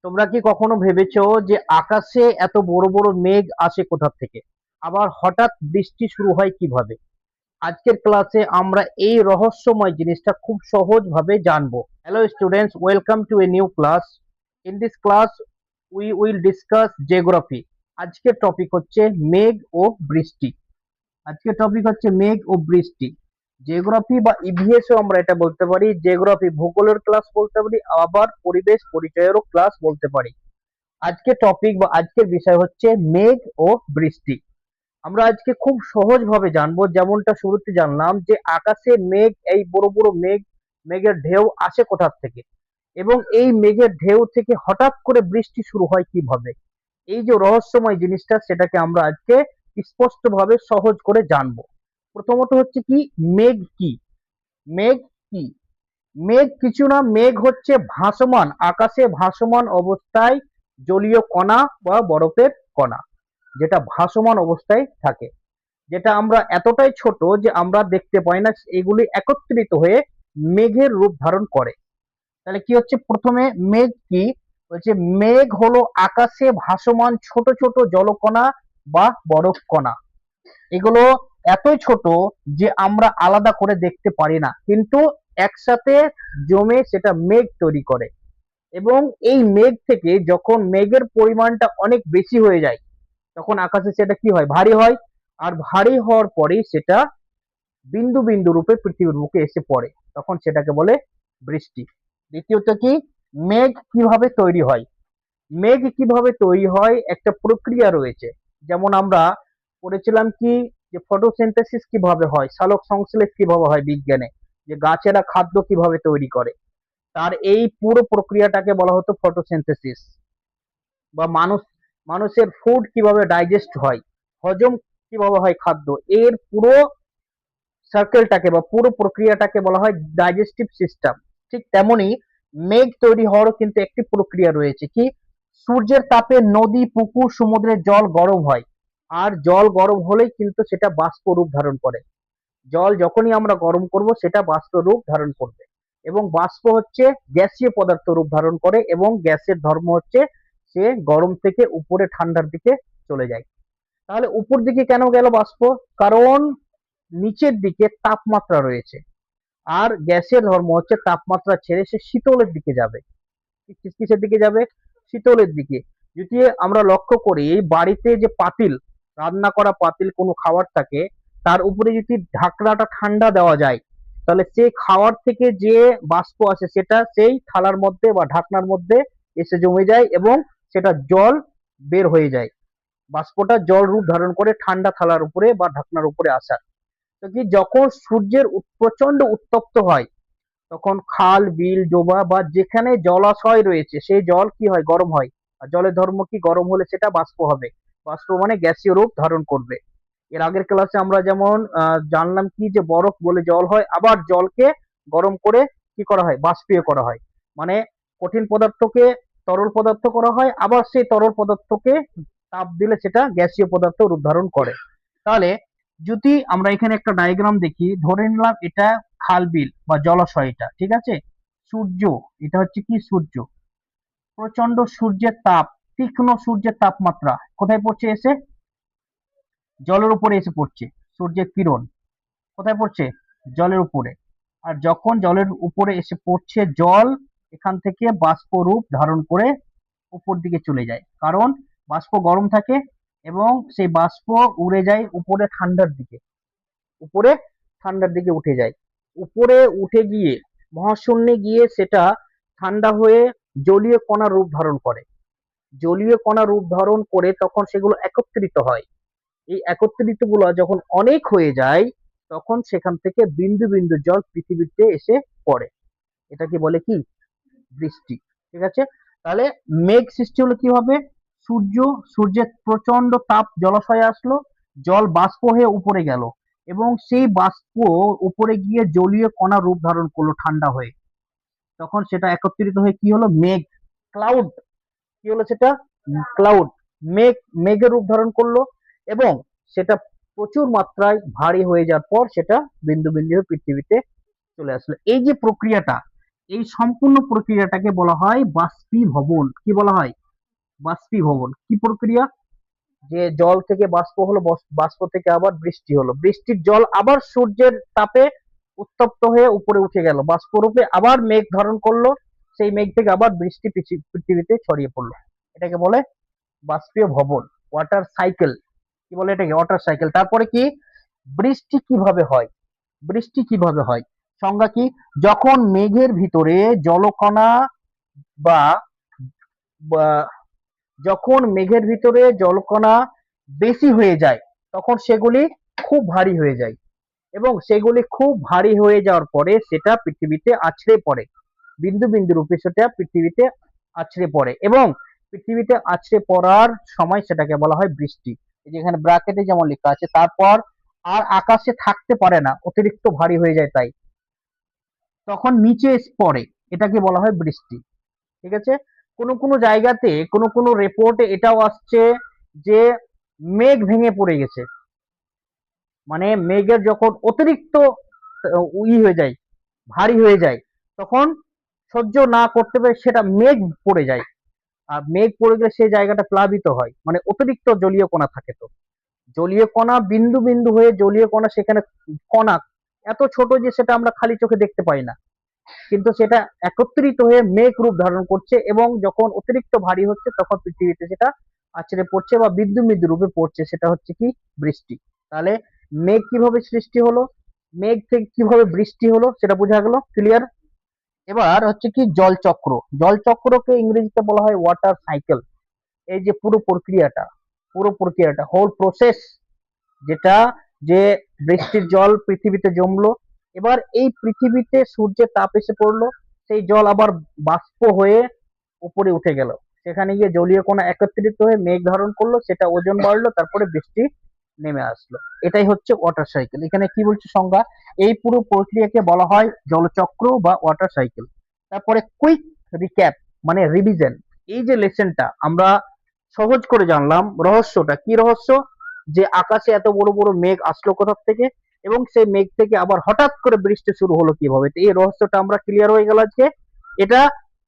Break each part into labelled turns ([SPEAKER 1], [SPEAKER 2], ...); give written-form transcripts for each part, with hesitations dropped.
[SPEAKER 1] তোমরা কি কখনো ভেবেছো যে আকাশে এত বড় বড় মেঘ আসে কোথা থেকে? আবার হঠাৎ বৃষ্টি শুরু হয় কিভাবে? আজকের ক্লাসে আমরা এই রহস্যময় জিনিসটা খুব সহজভাবে জানবো। Hello students, welcome to a new class. In this class we will discuss geography. আজকের টপিক হচ্ছে মেঘ ও বৃষ্টি। আজকের টপিক হচ্ছে মেঘ ও বৃষ্টি। জিওগ্রাফি বা ইভিএসও আমরা এটা বলতে পারি। জিওগ্রাফি ভূগোলের ক্লাস বলতে পারি, আবার পরিবেশ পরিচয়েরও ক্লাস বলতে পারি। আজকের টপিক বা আজকের বিষয় হচ্ছে মেঘ ও বৃষ্টি। আমরা আজকে খুব সহজভাবে জানবো, যেমনটা শুরুতে জানলাম যে আকাশে মেঘ, এই বড় বড় মেঘ, মেঘের ঢেউ আসে কোথা থেকে, এবং এই মেঘের ঢেউ থেকে হঠাৎ করে বৃষ্টি শুরু হয় কিভাবে। এই যে রহস্যময় জিনিসটা, সেটাকে আমরা আজকে স্পষ্টভাবে সহজ করে জানবো। প্রথমত হচ্ছে কি, মেঘ কি? মেঘ কি? মেঘ কিছু না, মেঘ হচ্ছে ভাসমান, আকাশে ভাসমান অবস্থায় জলীয় কণা বা বরফের কণা, যেটা ভাসমান অবস্থায় থাকে, যেটা আমরা এতটাই ছোট যে আমরা দেখতে পাই না, এগুলি একত্রিত হয়ে মেঘের রূপ ধারণ করে। তাহলে কি হচ্ছে, প্রথমে মেঘ কি বলছে? মেঘ হলো আকাশে ভাসমান ছোট ছোট জলকণা বা বরফ কণা। এগুলো এতই ছোট যে আমরা আলাদা করে দেখতে পারি না, কিন্তু একসাথে জমে সেটা মেঘ তৈরি করে। এবং এই মেঘ থেকে যখন মেঘের পরিমাণটা অনেক বেশি হয়ে যায়, তখন আকাশে সেটা কি হয়? ভারী হয়। আর ভারী হওয়ার পরে সেটা বিন্দু বিন্দু রূপে পৃথিবীর বুকে এসে পড়ে, তখন সেটাকে বলে বৃষ্টি। দ্বিতীয়ত কি, মেঘ কিভাবে তৈরি হয়? মেঘ কিভাবে তৈরি হয়, একটা প্রক্রিয়া রয়েছে। যেমন আমরা পড়েছিলাম কি, যে ফটোসিনথেসিস কিভাবে হয়, সালোক সংশ্লেষ কিভাবে হয় বিজ্ঞানে, যে গাছেরা খাদ্য কিভাবে তৈরি করে, তার এই পুরো প্রক্রিয়াটাকে বলা হতো ফটোসিনথেসিস। বা মানুষের ফুড কিভাবে ডাইজেস্ট হয়, হজম কিভাবে হয় খাদ্য, এর পুরো সার্কেলটাকে বা পুরো প্রক্রিয়াটাকে বলা হয় ডাইজেস্টিভ সিস্টেম। ঠিক তেমনি মেঘ তৈরি হওয়ারও কিন্তু একটি প্রক্রিয়া রয়েছে। কি? সূর্যের তাপে নদী, পুকুর, সমুদ্রের জল গরম হয়। আর জল গরম হলেই কিন্তু সেটা বাষ্প রূপ ধারণ করে। জল যখনই আমরা গরম করব, সেটা বাষ্প রূপ ধারণ করবে। এবং বাষ্প হচ্ছে গ্যাসীয় পদার্থ রূপ ধারণ করে, এবং গ্যাসের ধর্ম হচ্ছে সে গরম থেকে উপরে ঠান্ডার দিকে চলে যায়। তাহলে উপর দিকে কেন গেল বাষ্প? কারণ নিচের দিকে তাপমাত্রা রয়েছে, আর গ্যাসের ধর্ম হচ্ছে তাপমাত্রা ছেড়ে সে শীতলের দিকে যাবে। কিসের দিকে যাবে? শীতলের দিকে। যদি আমরা লক্ষ্য করি, বাড়িতে যে পাতিল, রান্না করা পাতিল, কোনো খাবার থাকে, তার উপরে যদি ঢাকনাটা ঠান্ডা দেওয়া যায়, তাহলে সেই খাওয়ার থেকে যে বাষ্প আসে, সেটা সেই থালার মধ্যে বা ঢাকনার মধ্যে এসে জমে যায়, এবং সেটা জল বের হয়ে যায়। বাষ্পটা জল রূপ ধারণ করে ঠান্ডা থালার উপরে বা ঢাকনার উপরে আসা। তো কি, যখন সূর্যের প্রচন্ড উত্তপ্ত হয়, তখন খাল, বিল, ডোবা বা যেখানে জলাশয় রয়েছে, সেই জল কি হয়? গরম হয়। আর জলের ধর্ম কি? গরম হলে সেটা বাষ্প হবে। বাষ্প মানে গ্যাসীয় রূপ ধারণ করবে। এর আগের ক্লাসে আমরা যেমন জানলাম কি, যে বরফ বলে জল হয়, আবার জলকে গরম করে কি করা হয়? বাষ্পীয় করা হয়। মানে কঠিন পদার্থকে তরল পদার্থ করা হয়, আবার সেই তরল পদার্থকে তাপ দিলে সেটা গ্যাসীয় পদার্থ রূপ ধারণ করে। তাহলে যদি আমরা এখানে একটা ডায়াগ্রাম দেখি, ধরে নিলাম এটা খাল, বিল বা জলাশয়, এটা ঠিক আছে। সূর্য, এটা হচ্ছে কি? সূর্য। প্রচন্ড সূর্যের তাপ, তীক্ষ্ণ সূর্যের তাপমাত্রা কোথায় পড়ছে? এসে জলের উপরে এসে পড়ছে। সূর্যের কিরণ কোথায় পড়ছে? জলের উপরে। আর যখন জলের উপরে এসে পড়ছে, জল এখান থেকে বাষ্প রূপ ধারণ করে উপর দিকে চলে যায়, কারণ বাষ্প গরম থাকে, এবং সেই বাষ্প উড়ে যায় উপরে ঠান্ডার দিকে। উপরে ঠান্ডার দিকে উঠে যায়। উপরে উঠে গিয়ে মহাশূন্যে গিয়ে সেটা ঠান্ডা হয়ে জলীয় কণা রূপ ধারণ করে। জলীয় কণা রূপ ধারণ করে তখন সেগুলো একত্রিত হয়। এই একত্রিত গুলো যখন অনেক হয়ে যায়, তখন সেখান থেকে বিন্দু বিন্দু জল পৃথিবীতে এসে পড়ে। এটাকে বলে কি? বৃষ্টি। ঠিক আছে। তাহলে মেঘ সৃষ্টি হলো কিভাবে? সূর্য, সূর্যের প্রচন্ড তাপ, জলাশয়ে আসলো, জল বাষ্প হয়ে উপরে গেল, এবং সেই বাষ্প উপরে গিয়ে জলীয় কণা রূপ ধারণ করলো ঠান্ডা হয়ে। তখন সেটা একত্রিত হয়ে কি হলো? মেঘ, ক্লাউড। কি হলো সেটা? ক্লাউড। মেঘ, মেঘের রূপ ধারণ করলো, এবং সেটা প্রচুর মাত্রায় ভারী হয়ে যাওয়ার পর সেটা বিন্দু বিন্দু হয়ে পৃথিবীতে চলে আসলো। এই যে প্রক্রিয়াটা, এই সম্পূর্ণ প্রক্রিয়াটাকে বলা হয় বাষ্পীভবন। কি বলা হয়? বাষ্পীভবন। কি প্রক্রিয়া? যে জল থেকে বাষ্প হলো, বাষ্প থেকে আবার বৃষ্টি হলো, বৃষ্টির জল আবার সূর্যের তাপে উত্তপ্ত হয়ে উপরে উঠে গেল, বাষ্পরূপে আবার মেঘ ধারণ করলো, সেই মেঘ থেকে আবার বৃষ্টি পৃথিবীতে ছড়িয়ে পড়লো। এটাকে বলে বাষ্পীয় ভবন, ওয়াটার সাইকেল। কি বলে এটাকে? Water cycle. তারপরে কি, বৃষ্টি কিভাবে হয়? বৃষ্টি কিভাবে হয়? সংজ্ঞা কি? যখন মেঘের ভিতরে জলকণা বা বা যখন মেঘের ভিতরে জলকণা বেশি হয়ে যায়, তখন সেগুলি খুব ভারী হয়ে যায়, এবং সেগুলি খুব ভারী হয়ে যাওয়ার পরে সেটা পৃথিবীতে আছড়ে পড়ে, বিন্দু বিন্দু রূপে সেটা পৃথিবীতে আছড়ে পড়ে, এবং পৃথিবীতে আছড়ে পড়ার সময় সেটাকে বলা হয় বৃষ্টি। এই যে এখানে ব্র্যাকেটে যেমন লেখা আছে, তারপর আর আকাশে থাকতে পারে না, অতিরিক্ত ভারী হয়ে যায়, তাই তখন নিচে এসে পড়ে, এটাকে বলা হয় বৃষ্টি। ঠিক আছে? কোনো কোনো জায়গাতে, কোনো কোনো রিপোর্টে এটাও আসছে যে মেঘ ভেঙে পড়ে গেছে, মানে মেঘের যখন অতিরিক্ত হয়ে যায়, ভারী হয়ে যায়, তখন সহ্য না করতে পারে সেটা মেঘ পড়ে যায়, আর মেঘ পড়ে গেলে সেই জায়গাটা প্লাবিত হয়, মানে অতিরিক্ত জলীয় কণা থাকে। তো জলীয় কণা বিন্দু বিন্দু হয়ে জলীয় কণা সেখানে, কণা এত ছোট যে সেটা আমরা খালি চোখে দেখতে পাই না, কিন্তু সেটা একত্রিত হয়ে মেঘ রূপ ধারণ করছে, এবং যখন অতিরিক্ত ভারী হচ্ছে তখন পৃথিবীতে সেটা আছড়ে পড়ছে বা বিন্দু বিন্দু রূপে পড়ছে, সেটা হচ্ছে কি বৃষ্টি। তাহলে মেঘ কিভাবে সৃষ্টি হলো, মেঘ থেকে কিভাবে বৃষ্টি হলো, সেটা বোঝা গেল। ক্লিয়ার? এবার হচ্ছে কি জলচক্র। জলচক্রকে ইংরেজিতে বলা হয় ওয়াটার সাইকেল। এই যে পুরো প্রক্রিয়াটা হোল প্রসেস, যেটা, যে বৃষ্টির জল পৃথিবীতে জমলো, এবার এই পৃথিবীতে সূর্যের তাপ এসে পড়লো, সেই জল আবার বাষ্প হয়ে উপরে উঠে গেল, সেখানে গিয়ে জলীয় কণা একত্রিত হয়ে মেঘ ধারণ করলো, সেটা ওজন বাড়লো, তারপরে বৃষ্টি নেমে আসলো। এটাই হচ্ছে ওয়াটার সাইকেল। এখানে কি বলছে সংজ্ঞা? এই পুরো প্রক্রিয়াকে বলা হয় জলচক্র বা ওয়াটার সাইকেল। তারপরে কুইক রিক্যাপ, মানে রিভিশন। এই যে লেসনটা আমরা সহজ করে জানলাম, রহস্যটা কি? রহস্য যে আকাশে এত বড় বড় মেঘ আসলো কোথা থেকে, এবং সেই মেঘ থেকে আবার হঠাৎ করে বৃষ্টি শুরু হলো কিভাবে। তো এই রহস্যটা আমরা ক্লিয়ার হয়ে গেল আজকে। এটা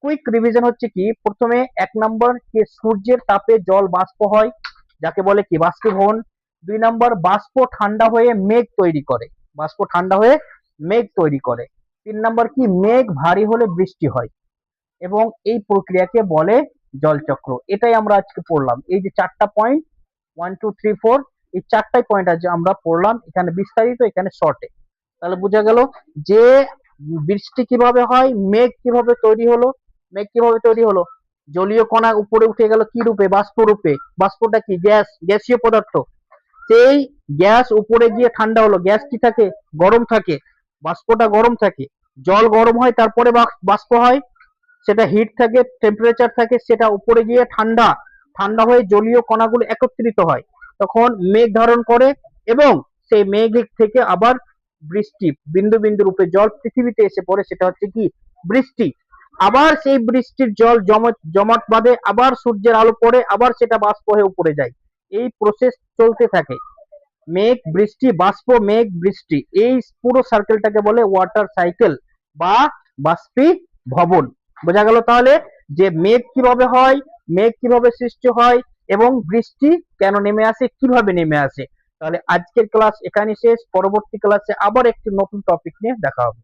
[SPEAKER 1] কুইক রিভিশন হচ্ছে কি, প্রথমে 1 নম্বর যে সূর্যের তাপে জল বাষ্প হয়, যাকে বলে কি বাষ্পীভবন। 2 নম্বর, বাষ্প ঠান্ডা হয়ে মেঘ তৈরি করে, বাষ্প ঠান্ডা হয়ে মেঘ তৈরি করে। 3 নম্বর কি, মেঘ ভারী হলে বৃষ্টি হয়, এবং এই প্রক্রিয়াকে বলে জলচক্র। এটাই আমরা আজকে পড়লাম, এই যে 4টা পয়েন্ট, 1 2 3 4, এই 4টাই পয়েন্ট আজ আমরা পড়লাম, এখানে বিস্তারিত, এখানে শর্টে। তাহলে বোঝা গেল যে বৃষ্টি কিভাবে হয়, মেঘ কিভাবে তৈরি হলো। মেঘ কিভাবে তৈরি হলো? জলীয় কণা উপরে উঠে গেল কি রূপে? বাষ্প রূপে। বাষ্পটা কি? গ্যাস, গ্যাসীয় পদার্থ। সেই গ্যাস উপরে গিয়ে ঠান্ডা হলো, গ্যাস কি থাকে? গরম থাকে, বাষ্পটা গরম থাকে, জল গরম হয়, তারপরে বাষ্প হয়, সেটা হিট থাকে, টেম্পারেচার থাকে, সেটা উপরে গিয়ে ঠান্ডা, ঠান্ডা হয়ে জলীয় কণাগুলো একত্রিত হয়, তখন মেঘ ধারণ করে, এবং সেই মেঘ থেকে আবার বৃষ্টি, বিন্দু বিন্দু রূপে জল পৃথিবীতে এসে পড়ে, সেটা হচ্ছে কি বৃষ্টি। আবার সেই বৃষ্টির জল জমাট বাঁধে, আবার সূর্যের আলো পড়ে, আবার সেটা বাষ্প হয়ে উপরে যায়, এই প্রসেস চলতে থাকে। মেঘ বৃষ্টি, বাষ্প মেঘ বৃষ্টি, এই পুরো সার্কেলটাকে বলে ওয়াটার সাইকেল বা বাষ্পীভবন। বোঝা গেল তাহলে যে মেঘ কিভাবে হয়, মেঘ কিভাবে সৃষ্টি হয়, এবং বৃষ্টি কেন নেমে আসে, কিভাবে নেমে আসে। তাহলে আজকের ক্লাস এখানে শেষ, পরবর্তী ক্লাসে আবার একটি নতুন টপিক নিয়ে দেখা হবে।